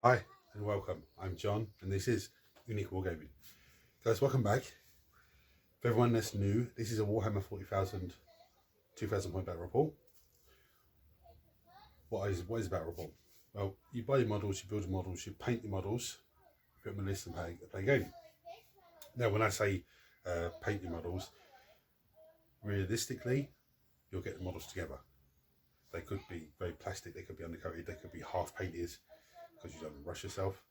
Hi and welcome, I'm John and this is Unique Wargaming. Guys, welcome back. For everyone that's new, this is a Warhammer 40,000 2,000 point battle report. What is a battle report? Well, you buy your models, you build your models, you paint your models, put them on a list and play a game. Now when I say paint your models, realistically you'll get the models together. They could be very plastic, they could be undercoated, they could be half painted because you don't rush yourself,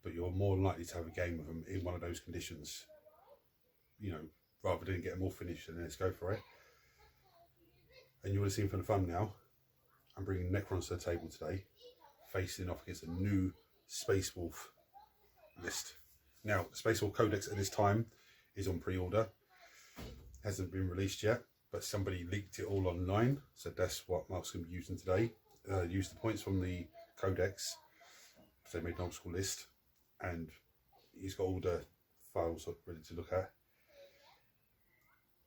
but you're more likely to have a game with them in one of those conditions, you know, rather than get them all finished and then let's go for it. And you would have seen from the thumbnail, I'm bringing Necrons to the table today, facing off against a new Space Wolf list. Now, the Space Wolf codex at this time is on pre-order, hasn't been released yet, but somebody leaked it all online, so that's what Mark's going to be using today. Use the points from the codex, so they made an old school list, and he's got all the files ready to look at.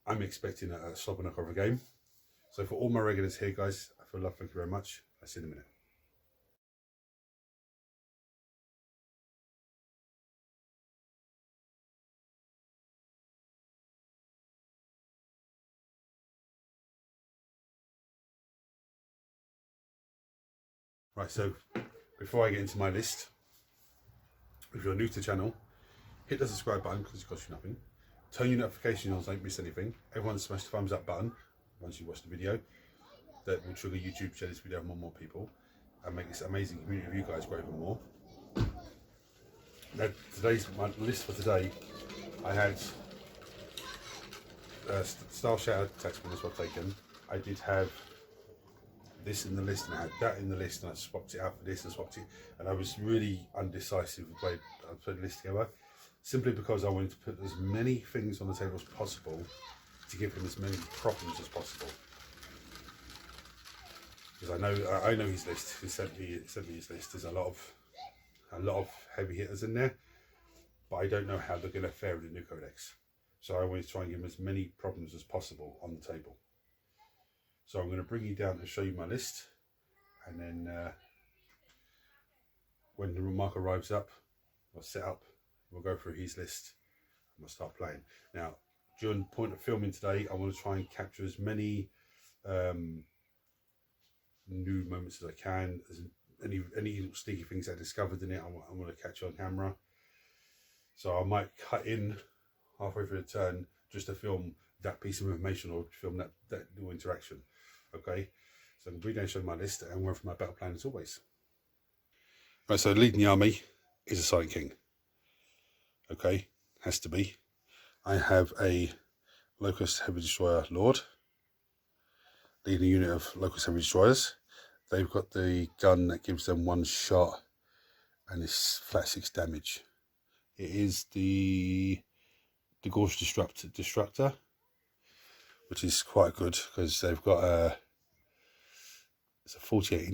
I'm expecting a slobber knocker of a game. So for all my regulars here, guys, I feel love, thank you very much. I'll see you in a minute. Right, so before I get into my list, if you're new to the channel, hit the subscribe button because it costs you nothing. Turn your notifications on so you don't miss anything. Everyone smash the thumbs up button once you watch the video. That will trigger YouTube to share this video with more people and make this amazing community of you guys grow even more. Now, my list for today, I had Star Shatter Taxman, that's what I've taken. I did have this in the list and I had that in the list, and I swapped it out for this and swapped it, and I was really undecisive with the way I put the list together, simply because I wanted to put as many things on the table as possible to give him as many problems as possible. Because I know his list. He sent me his list. There's a lot of heavy hitters in there, but I don't know how they're going to fare in the new codex. So I wanted to try and give him as many problems as possible on the table. So I'm going to bring you down to show you my list, and then when the mark arrives up, I'll set up, we'll go through his list, and we'll start playing. Now, during the point of filming today, I want to try and capture as many new moments as I can, as any little sneaky things I discovered in it. I want to catch on camera. So I might cut in halfway through the turn just to film that piece of information or film that little interaction. Okay, so I'm going to bring down show my list and work for my battle plan as always. Right, so leading the army is a Silent King. Okay, has to be. I have a Locust Heavy Destroyer Lord, leading a unit of Locust Heavy Destroyers. They've got the gun that gives them one shot and it's flat 6 damage. It is the Gorge Destructor, which is quite good because they've got it's a 48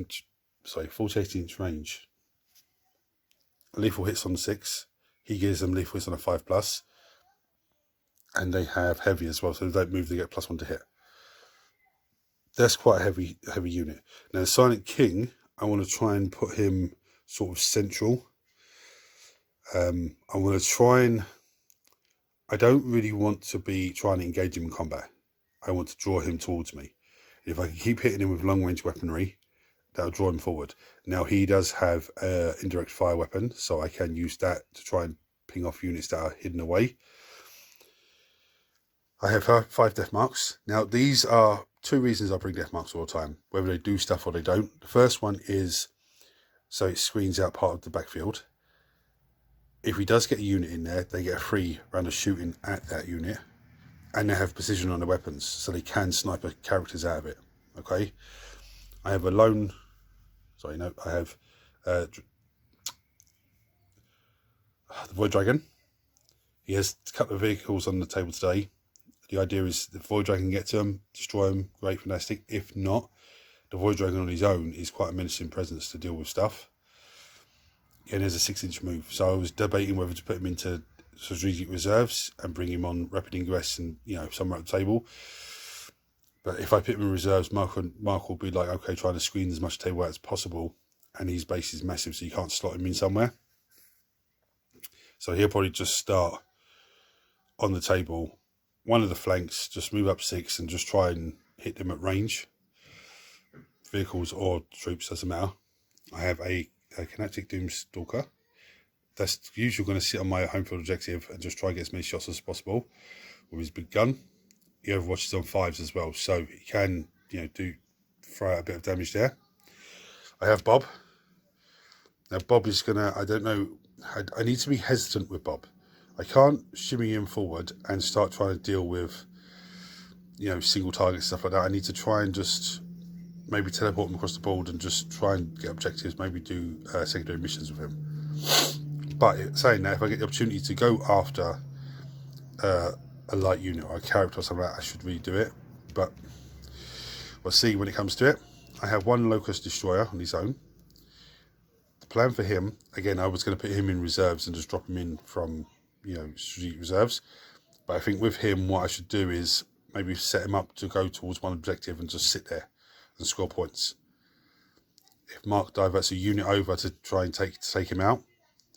inch range. Lethal hits on 6. He gives them lethal hits on a 5+, and they have heavy as well, so they don't move, they get +1 to hit. That's quite a heavy unit. Now Silent King, I want to try and put him sort of central. I want to try and, I don't really want to be trying to engage him in combat. I want to draw him towards me. If I can keep hitting him with long range weaponry, that'll draw him forward. Now he does have an indirect fire weapon, so I can use that to try and ping off units that are hidden away. I have 5 death marks. Now these are 2 reasons I bring death marks all the time, whether they do stuff or they don't. The first one is so it screens out part of the backfield. If he does get a unit in there, they get a free round of shooting at that unit, and they have precision on the weapons, so they can sniper characters out of it. Okay, I have a lone, sorry, no, I have the Void Dragon. He has a couple of vehicles on the table today. The idea is the Void Dragon can get to them, destroy them, great, fantastic. If not, the Void Dragon on his own is quite a menacing presence to deal with stuff. And there's a 6-inch move, so I was debating whether to put him into strategic reserves and bring him on rapid ingress and, you know, somewhere at the table. But if I put him in reserves, Mark will be like, okay, trying to screen as much table out as possible and his base is massive, so you can't slot him in somewhere. So he'll probably just start on the table, one of the flanks, just move up 6 and just try and hit them at range. Vehicles or troops, doesn't matter. I have a kinetic Doomstalker. That's usually going to sit on my home field objective and just try and get as many shots as possible with his big gun. He overwatches on 5s as well, so he can, you know, throw out a bit of damage there. I have Bob. Now Bob is gonna, I don't know, I need to be hesitant with Bob. I can't shimmy him forward and start trying to deal with, you know, single target stuff like that. I need to try and just maybe teleport him across the board and just try and get objectives, maybe do secondary missions with him. But saying that, if I get the opportunity to go after a light unit or a character or something like that, I should really do it. But we'll see when it comes to it. I have one Locust Destroyer on his own. The plan for him, again, I was going to put him in reserves and just drop him in from, you know, strategic reserves. But I think with him, what I should do is maybe set him up to go towards one objective and just sit there and score points. If Mark diverts a unit over to try and take him out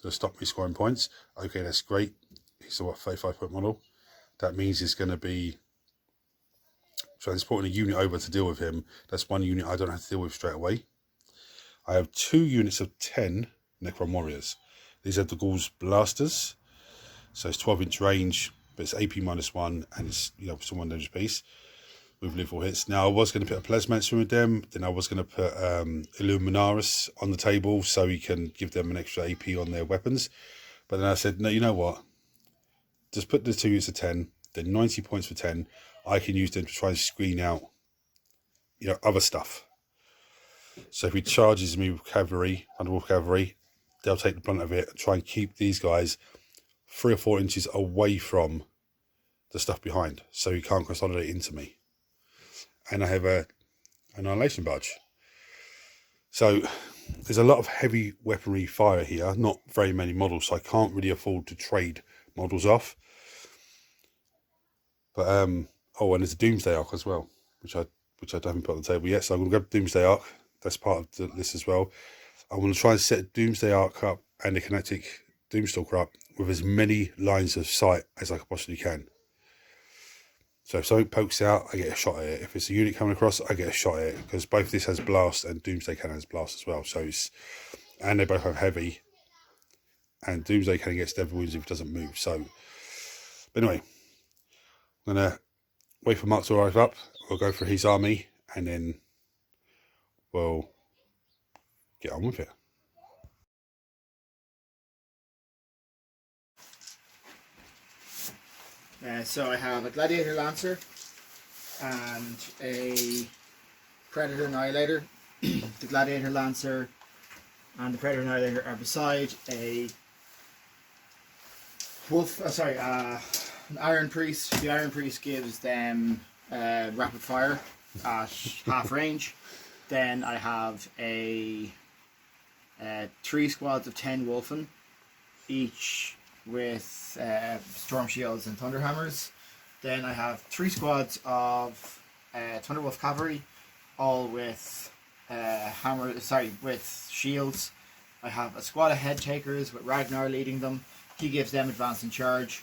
to stop me scoring points, okay, that's great. He's a 35-point model. That means he's going to be transporting a unit over to deal with him. That's one unit I don't have to deal with straight away. I have 2 units of 10 Necron Warriors. These are the Ghoul's Blasters. So it's 12-inch range, but it's AP -1, and it's, you know, it's a 1 damage piece with lethal hits. Now I was going to put a Plasmancer with them, then I was going to put Illuminaris on the table so you can give them an extra AP on their weapons. But then I said, no, you know what? Just put the 2 units of 10, then 90 points for 10. I can use them to try and screen out, you know, other stuff. So if he charges me with cavalry, Underwolf cavalry, they'll take the brunt of it and try and keep these guys 3 or 4 inches away from the stuff behind, so he can't consolidate into me. And I have a Annihilation Barge. So there's a lot of heavy weaponry fire here, not very many models, so I can't really afford to trade models off. But oh, and there's a Doomsday Arc as well, which I haven't put on the table yet. So I'm going to grab Doomsday Arc. That's part of the list as well. I'm going to try and set Doomsday Arc up and the kinetic Doomstalker up with as many lines of sight as I possibly can. So if something pokes out, I get a shot at it. If it's a unit coming across, I get a shot at it, because both this has blast and Doomsday Cannon has blast as well. So it's, and they both have heavy, and Doomsday Cannon gets dead wounds if it doesn't move. So, but anyway, I'm gonna wait for Mark to arrive up. We'll go for his army, and then we'll get on with it. So I have a Gladiator Lancer and a Predator Annihilator. The Gladiator Lancer and the Predator Annihilator are beside a an Iron Priest. The Iron Priest gives them rapid fire at half range. Then I have a 3 squads of 10 Wolfen, each with storm shields and thunderhammers. Then I have 3 squads of Thunderwolf cavalry, all with with shields. I have a squad of head takers with Ragnar leading them. He gives them advance and charge.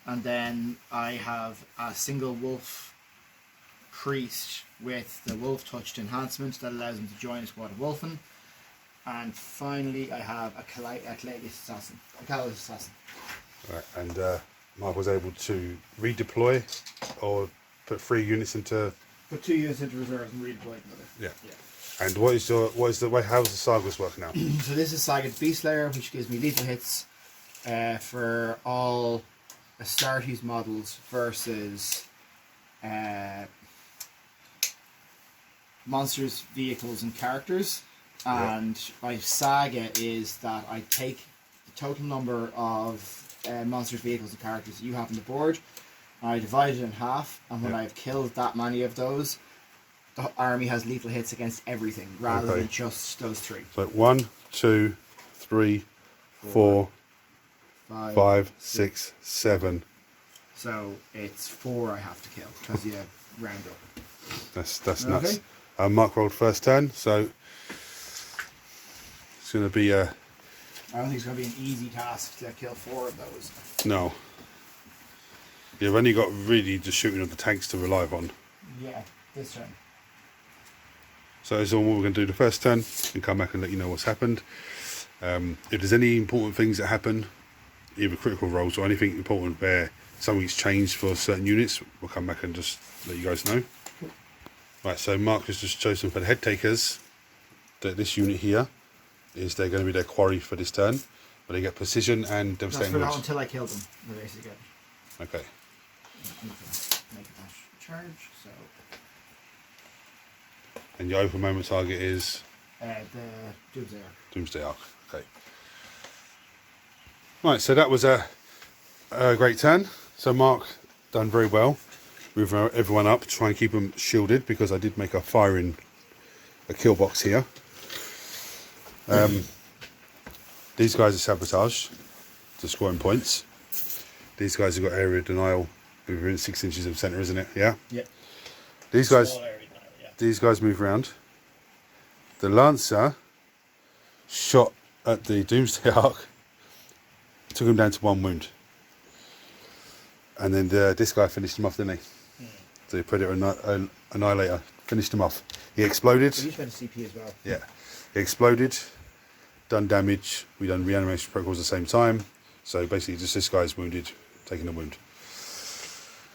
And then I have a single wolf priest with the wolf touched enhancement that allows him to join a squad of Wolfen. And finally I have a Callous Assassin. Right, and Mark was able to redeploy or put 3 units into. Put 2 units into reserves and redeploy another. Yeah. And how's the Sagas working out? So this is Saga Beastlayer, which gives me lethal hits for all Astartes models versus monsters, vehicles, and characters. And my Saga is that I take the total number of monsters, vehicles, and characters that you have on the board, and I divide it in half, and when I've killed that many of those, the army has lethal hits against everything rather than just those 3. So 1, 2, 3, 4, 5, 6, 7. So it's 4 I have to kill because you round up. That's nuts. Mark rolled first turn, so It's going to be a... I don't think it's going to be an easy task to kill 4 of those. No. You've only got really just shooting of the tanks to rely upon. Yeah, this turn. So that's all we're going to do the first turn and come back and let you know what's happened. If there's any important things that happen, either critical rolls or anything important where something's changed for certain units, we'll come back and just let you guys know. Right, so Mark has just chosen for the head takers that this unit here is they're going to be their quarry for this turn, but they get precision and devastating That's for wounds. until I kill them. Basically. Okay. Make a dash charge. So And your open moment target is the Doomsday Arc. Doomsday Arc. Okay. Right, so that was a great turn. So Mark done very well. Move everyone up, try and keep them shielded because I did make a kill box here. These guys are sabotaged to scoring points. These guys have got area denial within 6 inches of centre, isn't it? Yeah. Yep. These guys. Small area denial, yeah. These guys move around. The Lancer shot at the Doomsday Arc, took him down to 1 wound. And then this guy finished him off, didn't he? The Predator Annihilator finished him off. He exploded. He spent a CP as well. Yeah. He exploded, done damage. We done reanimation protocols at the same time. So basically just this guy's wounded, taking a wound.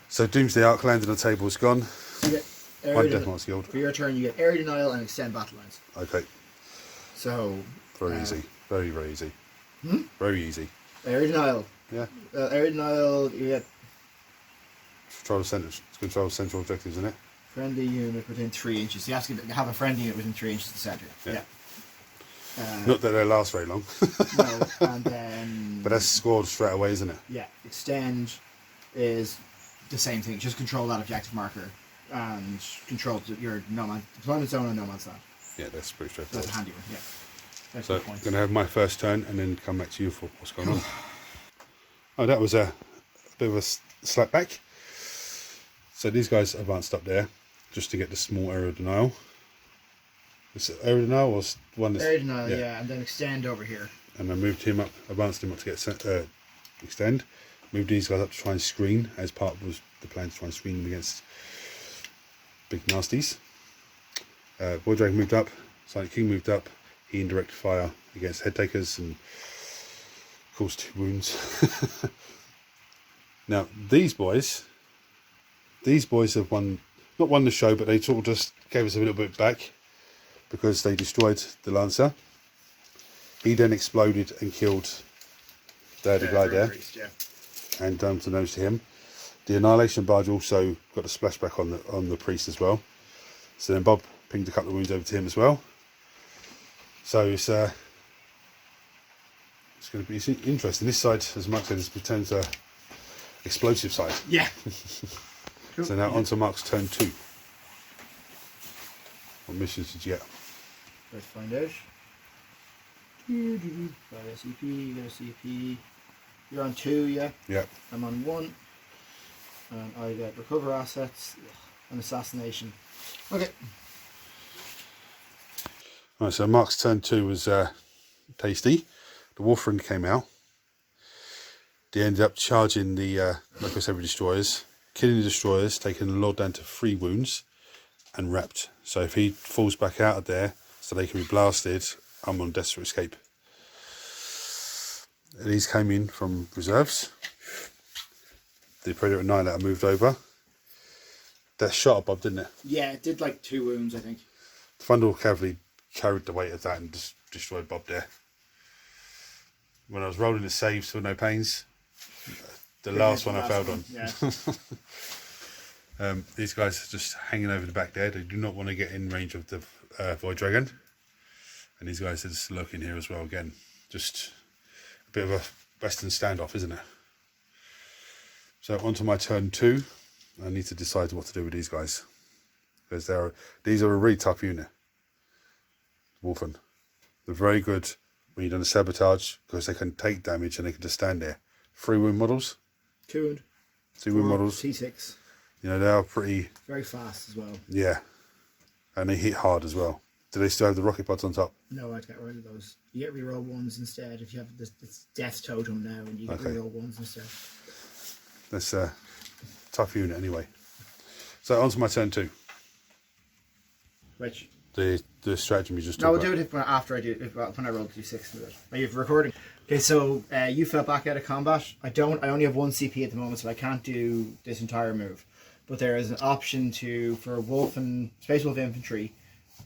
So Doomsday Arc landed on the table, is gone. You get One death mark skilled. For your turn, you get area denial and extend battle lines. Okay. So Very easy. Very, very easy. Hmm? Very easy. Area denial. Yeah. Area denial. You get Control central objectives, isn't it? friendly unit within 3 inches. You have to have a friendly unit within 3 inches of the centre. Yeah. Yeah. Not that they last very long. No, and then. But that's scored straight away, isn't it? Yeah. Extend is the same thing. Just control that objective marker and control your deployment zone and no man's land. Yeah, that's pretty straightforward. That's a handy one. Yeah. That's So good I'm points. going to have my first turn and then come back to you for what's going on. Oh, that was a bit of a slap back. So these guys advanced up there just to get the small area denial. Is it area denial or one that's... Area denial, yeah, and then extend over here. And I moved him up, advanced him up to get extend. Moved these guys up to try and screen, as part was the plan to try and screen them against big nasties. Void Dragon moved up, Silent King moved up. He indirect fire against head takers and caused 2 wounds. Now these boys have not won the show, but they sort of just gave us a little bit back because they destroyed the Lancer. He then exploded and killed the guy there, and done some damage to him. The Annihilation Barge also got a splashback on the priest as well. So then Bob pinged a couple of wounds over to him as well. So it's going to be interesting. This side, as Mark said, has returned to explosive side. Yeah. So now on to Mark's turn 2. What missions did you get? Let's find out. Got a CP, got a CP. You're on 2, yeah? Yeah. I'm on 1. And I get recover assets and assassination. Okay. Right, so Mark's turn 2 was tasty. The Warfriend came out. They ended up charging the Loco Sabre destroyers, killing the destroyers, taking the Lord down to 3 wounds, and wrapped. So if he falls back out of there, so they can be blasted, I'm on death to escape. And these came in from reserves. The Predator Annihilator moved over. That shot at Bob, didn't it? Yeah, it did like 2 wounds, I think. The Thunderbolt Cavalry carried the weight of that and just destroyed Bob there. When I was rolling the saves for no pains, the last one I failed on. Yeah. These guys are just hanging over the back there. They do not want to get in range of the Void Dragon. And these guys are just lurking here as well again. Just a bit of a Western standoff, isn't it? So on to my turn 2. I need to decide what to do with these guys. Because these are a really tough unit. Wolfen. They're very good when you've done a sabotage because they can take damage and they can just stand there. 3 wound models. 2 wound. 2 wound models. T6. You know, they are pretty... Very fast as well. Yeah. And they hit hard as well. Do they still have the rocket pods on top? No, I'd get rid of those. You get reroll ones instead if you have this death totem now, and you get reroll ones instead. That's a tough unit anyway. So on to my turn 2. Which? The stratagem you just No, talked we'll about. do it after I do it, when I roll 2d6 with it. Are you recording? Okay, so you fell back out of combat. I only have 1 CP at the moment, so I can't do this entire move. But there is an option for Wolf and Space Wolf Infantry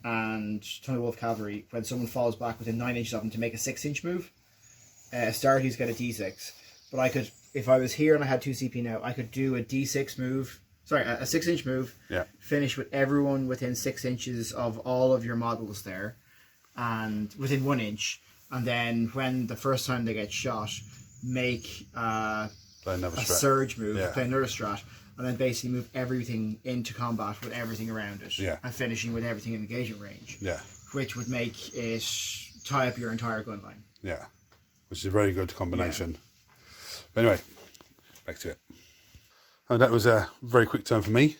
and Tony Wolf Cavalry, when someone falls back within 9 inches of them, to make a 6-inch move. Starties get a d6. But I could, if I was here and I had 2 CP now, I could do a d6 move. Sorry, a 6-inch move. Yeah. Finish with everyone within 6 inches of all of your models there, and within 1 inch. And then when the first time they get shot, make a surge move, play another strat, and then basically move everything into combat with everything around it, and finishing with everything in engagement range. Yeah. Which would make it tie up your entire gun line. Yeah. Which is a very good combination. Yeah. But anyway, back to it. And that was a very quick turn for me.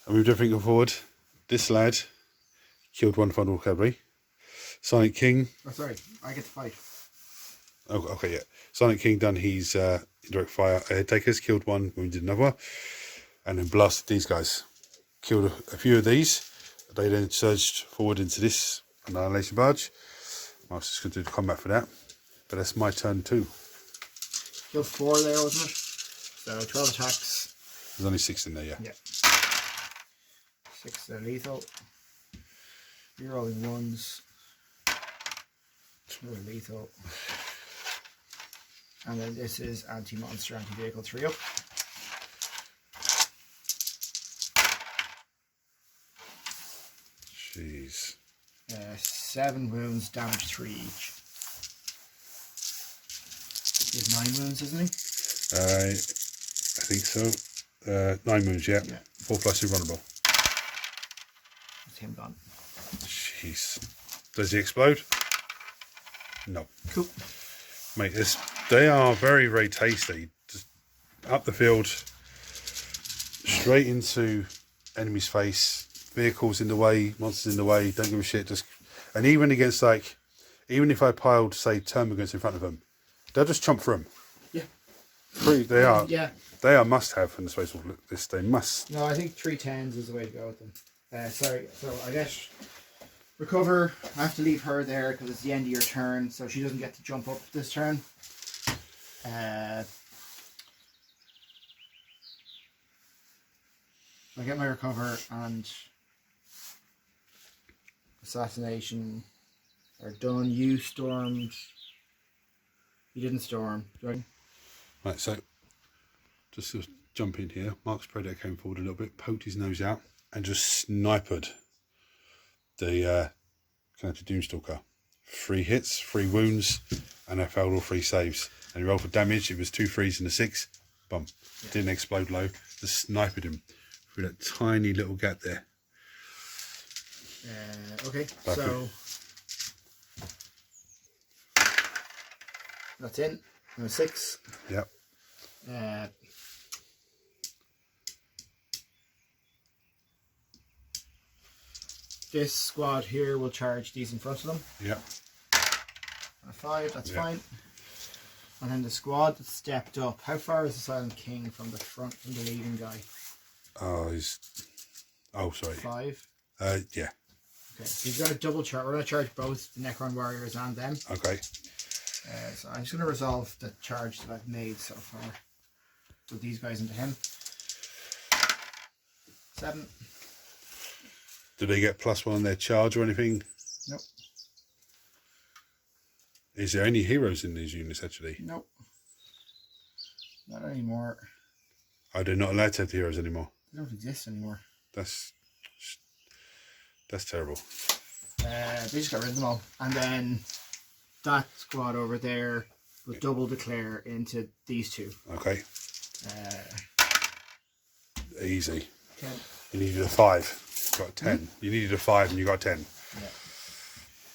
I moved everything forward. This lad killed 1 Thunder Cavalry. Sonic King. Oh, sorry, I get to fight. Oh, okay, yeah. Sonic King done his indirect fire ahead takers, killed 1, wounded another, and then blasted these guys. Killed a few of these. They then surged forward into this annihilation barge. I was just going to do the combat for that, but that's my turn 2. Killed 4 there, wasn't it? So 12 attacks. There's only 6 in there, yeah. 6 are lethal. Rerolling 1s. 2 are lethal. And then this is anti-monster, anti-vehicle 3 up. Jeez. 7 wounds, damage 3 each. He has 9 wounds, isn't he? I think so. 9 wounds, yeah. 4 plus invulnerable. That's him gone. Jeez. Does he explode? No. Cool. Mate, they are very, very tasty. Just up the field, straight into enemy's face, vehicles in the way, monsters in the way, don't give a shit. And even against, like, even if I piled, say, termagants in front of them, they'll just chomp through them. Yeah. They are. Yeah. They are must-have in the Space Wolf. This they must. No, I think 3 10s is the way to go with them. Sorry, so I guess recover. I have to leave her there because it's the end of your turn, so she doesn't get to jump up this turn. I get my recover, and assassination are done. You stormed. You didn't storm, right? Right, so just to jump in here, Mark's Predator came forward a little bit, poked his nose out, and just sniped the Connected Doomstalker. 3 hits, 3 wounds, and I failed all 3 saves. And he rolled for damage. It was 2 3s and a 6. Bum. Yeah. Didn't explode low. Just sniped him through that tiny little gap there. Okay, so that's in. Number 6. Yep. This squad here will charge these in front of them. Yep. And a 5, that's fine. And then the squad that stepped up. How far is the Silent King from the front, from the leading guy? Oh, sorry. 5? Yeah. Okay, so he's going to double charge. We're going to charge both the Necron warriors and them. Okay. So I'm just going to resolve the charge that I've made so far. Put these guys into him. 7. Do they get +1 on their charge or anything? Nope. Is there any heroes in these units actually? Nope. Not anymore. Oh, they're not allowed to have the heroes anymore. They don't exist anymore. That's terrible. They just got rid of them all. And then that squad over there will double declare into these 2. Okay. Easy. 10. You needed a 5. You got 10. You needed a 5 and you got 10. Yeah.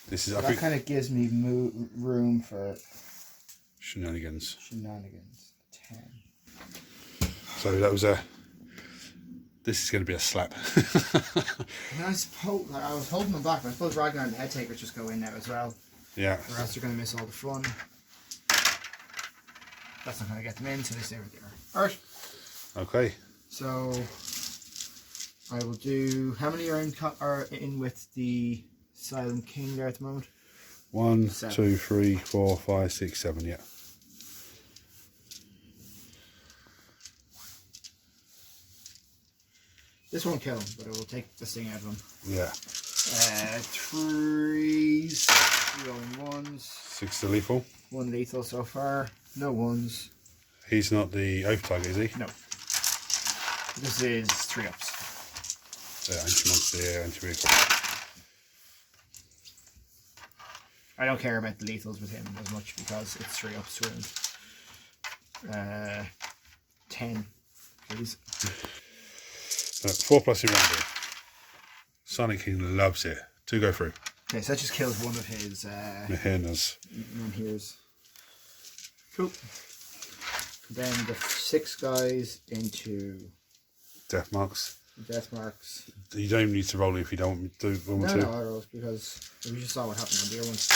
This is. So that kind of gives me room for shenanigans. 10. So that was a. This is going to be a slap. And I suppose I was holding them back. But I suppose Ragnar and the Head Takers just go in now as well. Yeah. Or else they're going to miss all the fun. That's not going to get them in, so they stay where they are. Alright. Okay. So I will do. How many are in with the Silent King there at the moment? 1, 7. 2, 3, 4, 5, 6, 7. Yeah. This won't kill him, but it will take the sting out of him. Yeah. 3s, 3 rolling 1s. 6 to lethal. 1 lethal so far. No 1s. He's not the oath target, is he? No. This is 3 ups. Anti-monster, anti-vehicle. I don't care about the lethals with him as much because it's 3 ups wound. 10, please. 4 plus in random. Sonic King loves it. 2 go through. Okay, so that just kills one of his Mahinas. Menhirs. Cool. Then the 6 guys into Death marks. death marks. You don't even need to roll it if you don't want to. No, I rolled because we just saw what happened on the other ones.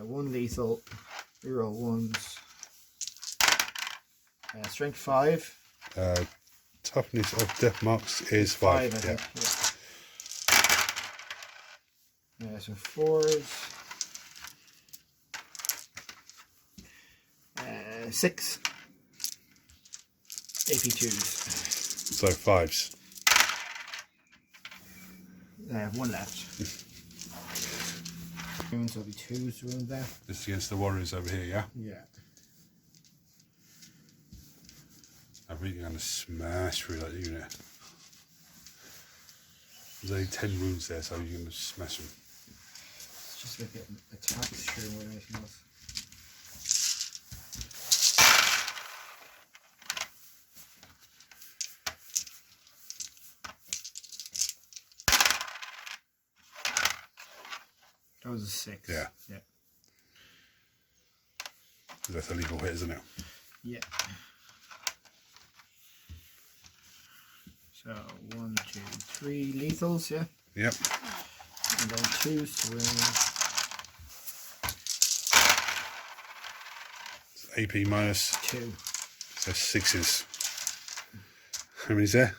1 lethal, reroll 1s. Strength 5. Toughness of death marks is 5. I Yeah. think. Yeah. So 4s. 6 AP2s. So 5s. I have 1 left. So it'll be 2s to wound there. This is against the warriors over here, yeah? Yeah. I think you're going to smash through that unit. There's only 10 wounds there, so you're going to smash them. It's just like getting attacks through more than anything else. That was a 6. Yeah. Yeah. That's a legal hit, isn't it? Yeah. So 1, 2, 3 lethals, yeah? Yep. And then 2s to wound. AP minus. 2. So 6s. How many's there?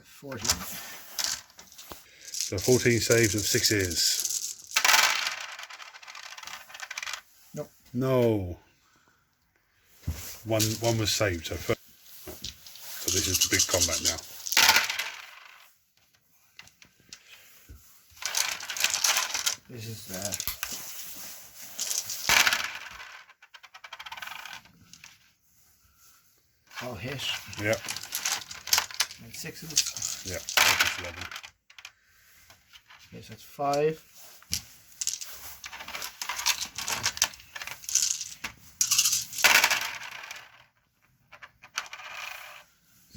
14. So 14 saves of 6s. Nope. No. One was saved, so first. So this is the big combat now. This is all hit. Yep. And 6 of this. Yep. That's 11. Okay, so that's 5.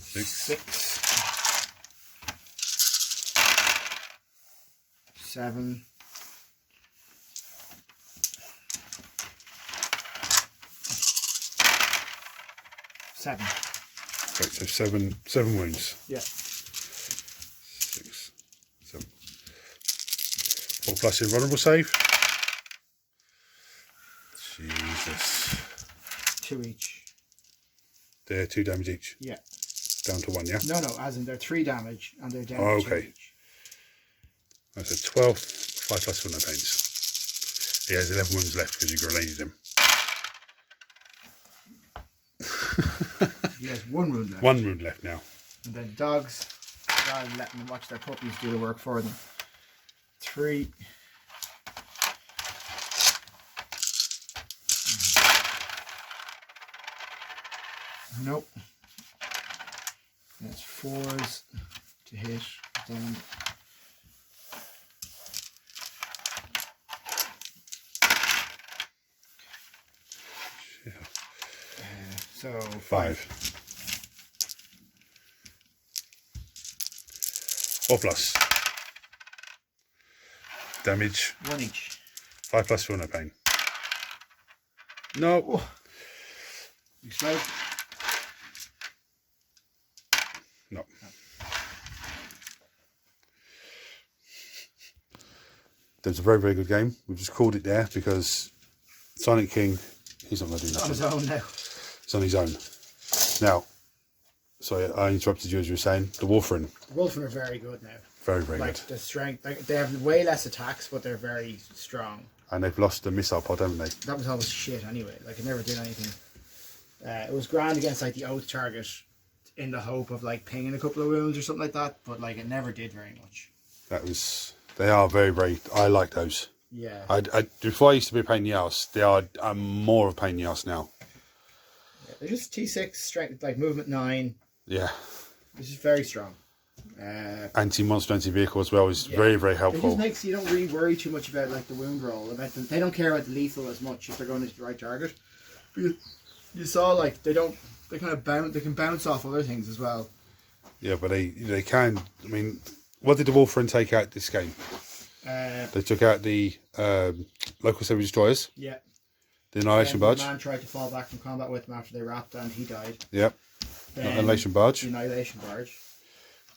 Six. 7. 7. Right, so seven wounds. Yeah. 6, 7. 4 plus invulnerable save. Jesus. 2 each. They're 2 damage each. Yeah. Down to 1, yeah? No, as in they're 3 damage and they're down Oh, to 2 okay. each. That's a 12, 5 plus for no pains. He has 11 wounds left because you grenaded him. He has 1 wound left. 1 wound left now. And then dogs, rather than letting them watch their puppies do the work for them. 3. Nope. That's 4s to hit. Then so 5. 4 plus. Damage. 1 each. 5 plus for no pain. No. Oh. Explode. No. There's a very, very good game. We've just called it there because Silent King, he's not going to do On nothing. his own now. It's on his own. Now, sorry, I interrupted you as you were saying. The Wolfrin, Wolfen are very good now. very, very Like good. the strength, like, they have way less attacks, but they're very strong. And they've lost the missile pod, haven't they? That was always shit anyway. Like, it never did anything. It was grand against like the oath target in the hope of like pinging a couple of wounds or something like that, but like it never did very much. They are very, very, I like those. Yeah. Before I used to be a pain in the ass, they are more of a pain in the ass now. Yeah, they're just T6 strength, like movement 9. Yeah. This is very strong. Anti-monster, anti-vehicle as well is very, very It helpful. just makes you don't really worry too much about like the wound roll. They don't care about the lethal as much if they're going into the right target. But you saw like they can bounce off other things as well. Yeah, but they can. I mean, what did the Wolfrin take out this game? They took out the local civil destroyers. Yeah. The Annihilation Barge. The man tried to fall back from combat with him after they wrapped and he died. Yep. Then Annihilation Barge. The Annihilation Barge.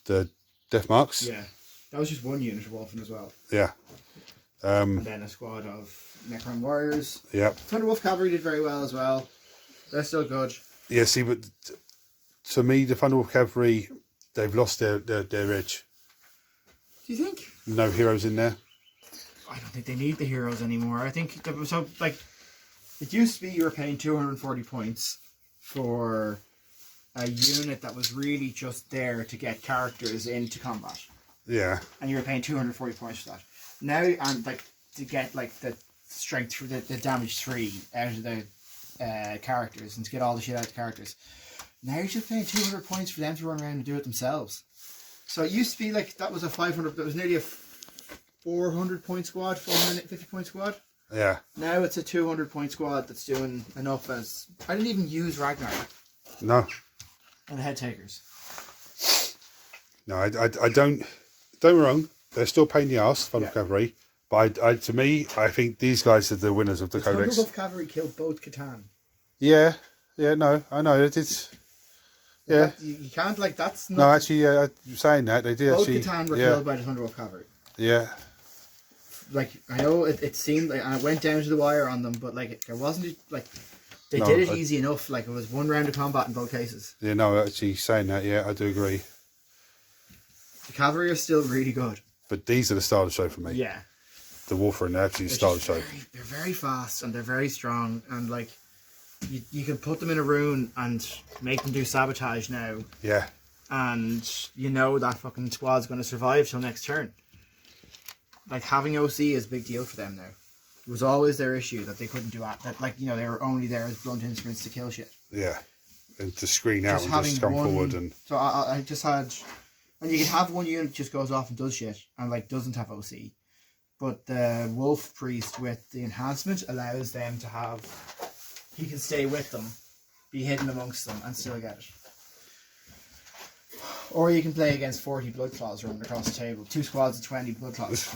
The Death Marks. Yeah. That was just one unit of Wolfen as well. Yeah. And then a squad of Necron warriors. Yep. Thunderwolf Cavalry did very well as well. They're still good. Yeah, see, but to me, the Thunderwolf Cavalry, they've lost their edge. Do you think? No heroes in there. I don't think they need the heroes anymore. I think so. Like, it used to be you were paying 240 points for a unit that was really just there to get characters into combat, Yeah. and you were paying 240 points for that. Now, and like to get like the strength through the damage 3 out of the characters and to get all the shit out of the characters. Now you're just paying 200 points for them to run around and do it themselves. So it used to be like that was a 500. That was nearly a 400 point squad, 450 point squad. Yeah. Now it's a 200 point squad that's doing enough as I didn't even use Ragnar No. and the head takers. No, I don't. Don't get me wrong. They're still pain in the ass, Thunderwolf Cavalry. But to me, I think these guys are the winners of the codex. Thunderwolf Cavalry killed both Catan. Yeah. Yeah. No, I know it's. Yeah. You can't like that's not. No, actually, saying that they did both actually. Catan were Yeah. killed by the Thunderwolf Cavalry. Yeah. Like I know it seemed like, and it went down to the wire on them, but like there wasn't like they No, did it easy enough. Like it was one round of combat in both cases. Yeah. No, actually saying that. Yeah, I do agree. The cavalry are still really good. But these are the star of the show for me. Yeah. The Wolfrin are actually the star of the show. They're very fast and they're very strong and like you can put them in a rune and make them do sabotage now Yeah. and you know that fucking squad's going to survive till next turn. Like having OC is a big deal for them now. It was always their issue that they couldn't do that. Like they were only there as blunt instruments to kill shit. Yeah. And to screen out and just come forward and. So I just had, and you can have one unit just goes off and does shit and like doesn't have OC. But the Wolf Priest with the enhancement allows them to have, he can stay with them, be hidden amongst them and still get it. Or you can play against 40 Blood Claws running across the table. 2 squads of 20 Blood Claws.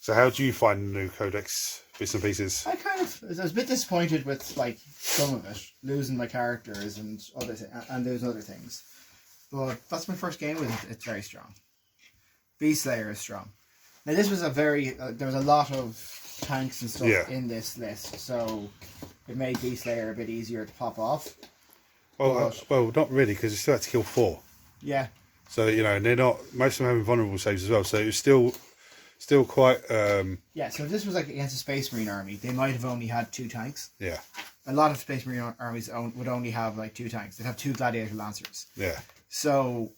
So how do you find the new codex bits and pieces? I was a bit disappointed with like some of it, losing my characters and losing other things. But that's my first game with it. It's very strong. Beast Slayer is strong. Now this was there was a lot of tanks and stuff in this list, so it made Beast Slayer a bit easier to pop off. Well, not really, because you still had to kill 4. Yeah. So and they're not. Most of them having vulnerable saves as well. So it was still quite. Yeah. So if this was like against a Space Marine army, they might have only had 2 tanks. Yeah. A lot of Space Marine armies would only have like 2 tanks. They'd have 2 Gladiator Lancers. Yeah. So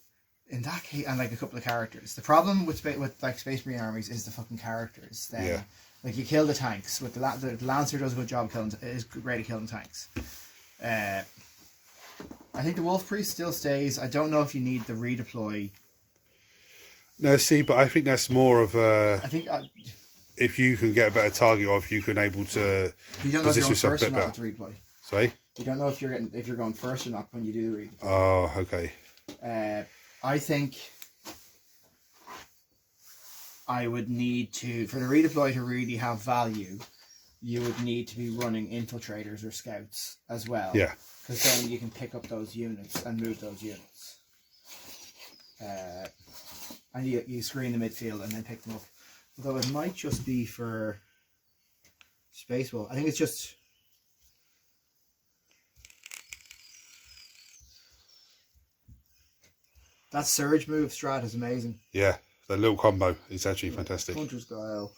in that case, and like a couple of characters. The problem with like Space Marine armies is the fucking characters. Then, Yeah. like you kill the tanks with the Lancer does a good job killing. Is great at killing tanks. I think the Wolf Priest still stays. I don't know if you need the redeploy. No, see, but I think that's more of a. I think if you can get a better target, or if you can able to you don't know if you're position going yourself a first or bit not better. with the redeploy. Sorry. You don't know if you're going first or not when you do the redeploy. Oh, okay. I think I would need to, for the redeploy to really have value, you would need to be running infiltrators or scouts as well. Yeah. Because then you can pick up those units and move those units. and you screen the midfield and then pick them up. Although it might just be for Space Wolf. I think it's just. That surge move strat is amazing. Yeah, that little combo is actually fantastic. Hunter's Guile.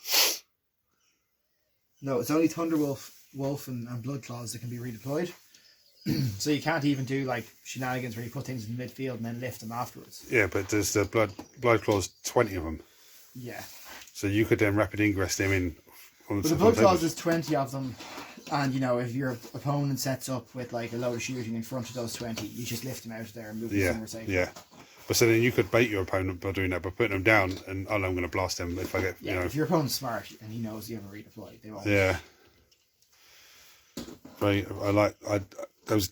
No, it's only Thunderwolf, Wolf, and Blood Claws that can be redeployed. So you can't even do like shenanigans where you put things in the midfield and then lift them afterwards. Yeah, but there's the blood claws, 20 of them. Yeah. So you could then rapid ingress them in. But the Blood Claws, there's 20 of them, and you know, if your opponent sets up with like a load of shooting in front of those 20, you just lift them out of there and move them somewhere safe. Yeah. But so then you could bait your opponent by doing that, by putting them down, and I'm going to blast them if I get, you know. If your opponent's smart and he knows you have a redeploy, they won't. Yeah. Right. That was a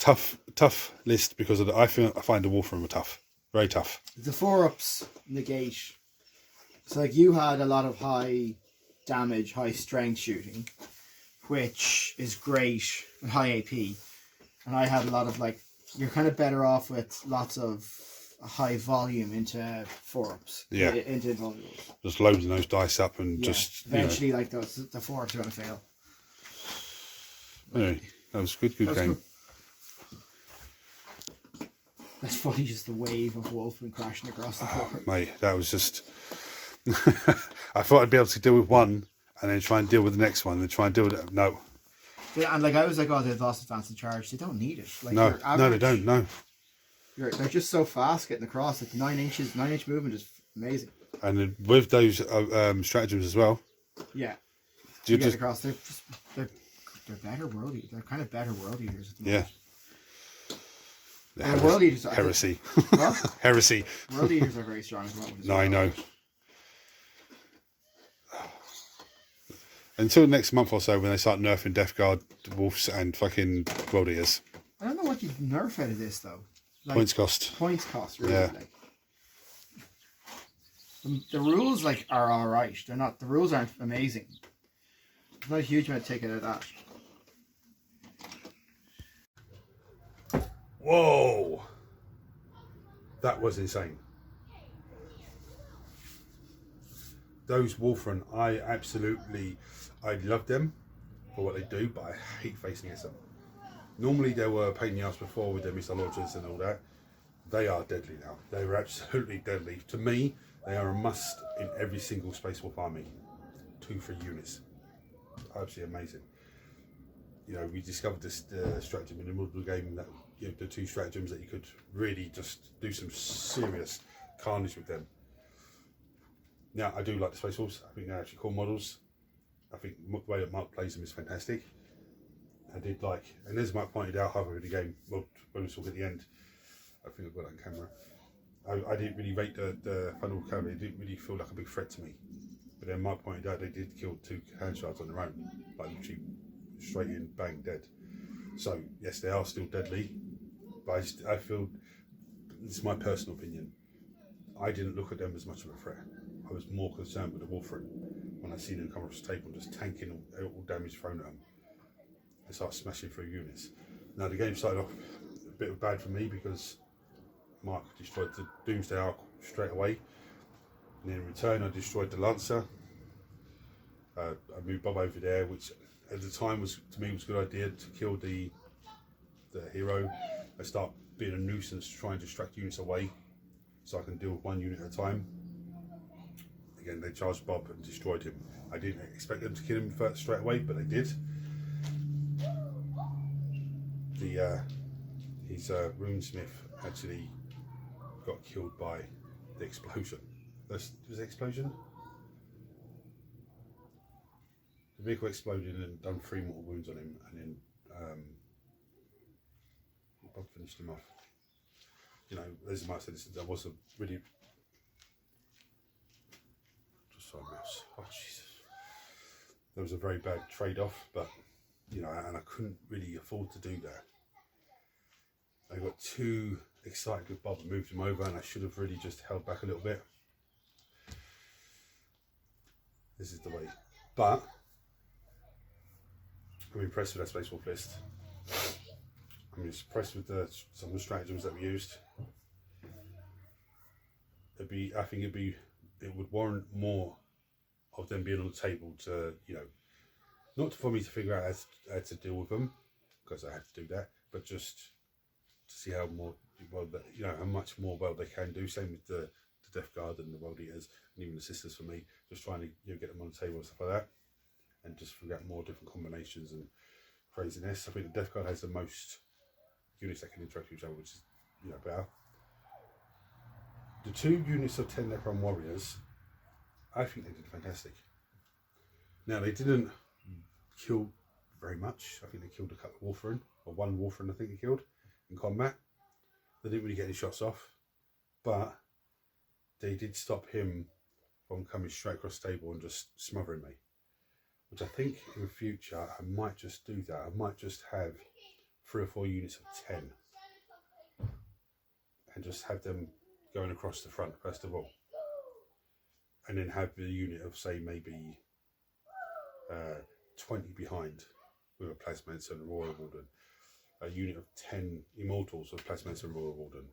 tough list because I find the Warhammer tough, very tough. The 4-ups negate. So like you had a lot of high damage, high strength shooting, which is great and high AP, and I had a lot of like you're kind of better off with lots of high volume into 4-ups. Yeah. Into invulnerables. Just loading those dice up and just eventually like the 4-ups are going to fail. Anyway, that was a good game. Cool. That's funny, just the wave of Wolfman crashing across the board. Mate, that was just... I thought I'd be able to deal with one and then try and deal with the next one and then try and deal with it. No. Yeah, and like I was like, oh, they've lost advanced charge. They don't need it. Like, no, they don't, no. They're just so fast getting across. Like 9-inch movement is amazing. And then with those stratagems as well. Yeah. You get across. They're better world eaters. They're kind of better world eaters at the moment. Yeah. World eaters. Heresy. What? Heresy. World eaters are very strong at the moment. No, I know. Until next month or so when they start nerfing Death Guard, Wolves and fucking World Eaters. I don't know what you nerf out of this though. Like, points cost. Points cost, really. Yeah. Like. The rules like are alright. They're not. The rules aren't amazing. There's not a huge amount to take out of that. Whoa! That was insane. Those Wolfren, I love them for what they do, but I hate facing against them. Normally they were a pain in the ass before with their missile launchers and all that. They are deadly now. They are absolutely deadly. To me, they are a must in every single Space Wolf army. 2-3 units. Absolutely amazing. You know, we discovered this stratagem in the middle of the game, that the 2 stratagems that you could really just do some serious carnage with them. Now, I do like the Space Wolves. I think they're actually cool models. I think the way that Mark plays them is fantastic. I did like, and as Mark pointed out halfway through the game, well, when we talk at the end, I think I've got it on camera. I didn't really rate the Funnel Cavalry. It didn't really feel like a big threat to me. But then Mark pointed out they did kill 2 hand shards on their own, like literally straight in, bang, dead. So yes, they are still deadly, but I feel, this is my personal opinion, I didn't look at them as much of a threat. I was more concerned with the Warfren when I seen them come across the table, just tanking all damage thrown at them. They start smashing through units. Now the game started off a bit bad for me because Mark destroyed the Doomsday Ark straight away. And in return I destroyed the Lancer. I moved Bob over there, which at the time was, to me, was a good idea to kill the hero. I start being a nuisance to try and distract units away so I can deal with 1 unit at a time. Again, they charged Bob and destroyed him. I didn't expect them to kill him straight away, but they did. His runesmith actually got killed by the explosion. Was the explosion? The vehicle exploded and done 3 mortal wounds on him, and then Bob finished him off. You know, as Mike said, that was a really... Sorry, mouse. Oh, Jesus. That was a very bad trade-off, but, you know, and I couldn't really afford to do that. I got too excited with Bob and moved him over, and I should have really just held back a little bit. This is the way. But I'm impressed with that Space Wolf list. I'm impressed with some of the stratagems that we used. I think it'd be it would warrant more of them being on the table to, you know, not for me to figure out how to deal with them, because I have to do that, but just to see how more well, you know, how much more well they can do. Same with the Death Guard and the World Eaters, and even the Sisters for me. Just trying to, you know, get them on the table and stuff like that, and just figure out more different combinations and craziness. I think the Death Guard has the most units that can interact with each other, which is, you know, better. The 2 units of 10 Necron warriors, I think they did fantastic. Now, they didn't kill very much. I think they killed a couple of Warfarin, or 1 Warfarin I think they killed in combat. They didn't really get any shots off, but they did stop him from coming straight across the table and just smothering me. Which I think in the future I might just do that. I might just have 3 or 4 units of 10 and just have them going across the front first of all, and then have the unit of, say, maybe 20 behind with a Plasmancer and a Royal Warden, a unit of 10 Immortals with Plasmancer and Royal Warden.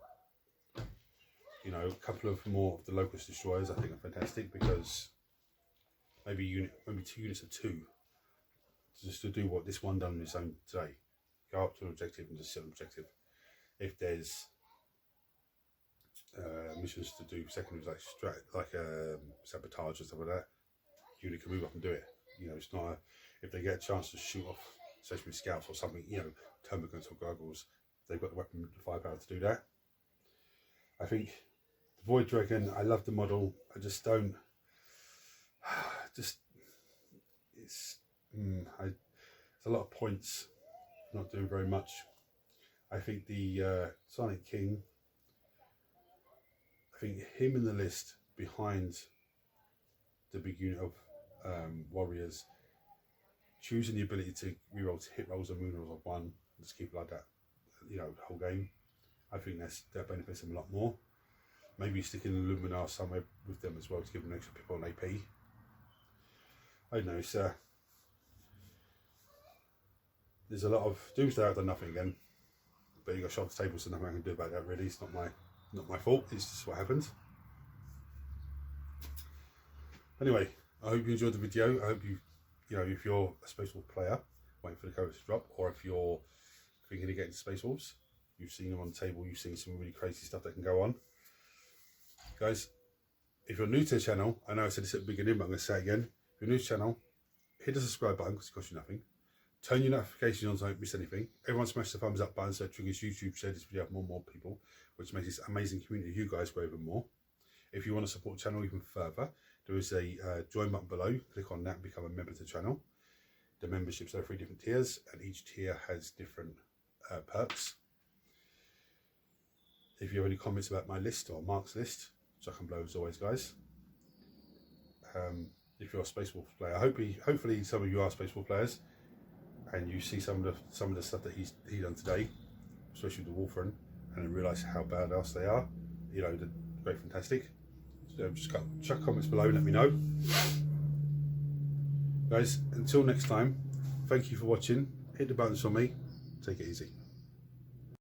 You know, a couple of more of the Locust Destroyers I think are fantastic, because maybe 2 units of 2 just to do what this one done on its own today. Go up to an objective and just set an objective. If there's missions to do secondaries like sabotage and stuff like that, unit can move up and do it. You know, it's not if they get a chance to shoot off stationary scouts or something, you know, termagants or gargoyles, they've got the weapon firepower to do that. I think the Void Dragon, I love the model. I just don't. It's a lot of points, not doing very much. I think the Sonic King, I think him in the list behind the big unit of warriors, choosing the ability to reroll to hit rolls and moon rolls of 1, and just keep it like that, you know, the whole game. I think that benefits them a lot more. Maybe sticking a Luminar somewhere with them as well to give them extra people on AP. I don't know, it's there's a lot of Doomsday. I've done nothing again, but you got shot off the table, so nothing I can do about that really. It's not my fault, it's just what happens. Anyway, I hope you enjoyed the video. I hope you know, if you're a Space Wolf player waiting for the codex to drop, or if you're thinking of getting Space Wolves, you've seen them on the table, you've seen some really crazy stuff that can go on. Guys, if you're new to the channel, I know I said this at the beginning, but I'm going to say it again. If you're new to the channel, hit the subscribe button because it costs you nothing. Turn your notifications on so you don't miss anything. Everyone smash the thumbs up button so it triggers YouTube, share this video with more people, which makes this amazing community of you guys grow even more. If you want to support the channel even further, there is a join button below. Click on that and become a member to the channel. The memberships are 3 different tiers, and each tier has different perks. If you have any comments about my list or Mark's list, chuck them below as always, guys. If you're a Space Wolf player, hopefully some of you are Space Wolf players, and you see some of the stuff that he done today, especially the Warfarin, and then realise how badass they are. You know, they're great, fantastic. So just chuck comments below and let me know. Guys, until next time, thank you for watching. Hit the buttons for me. Take it easy.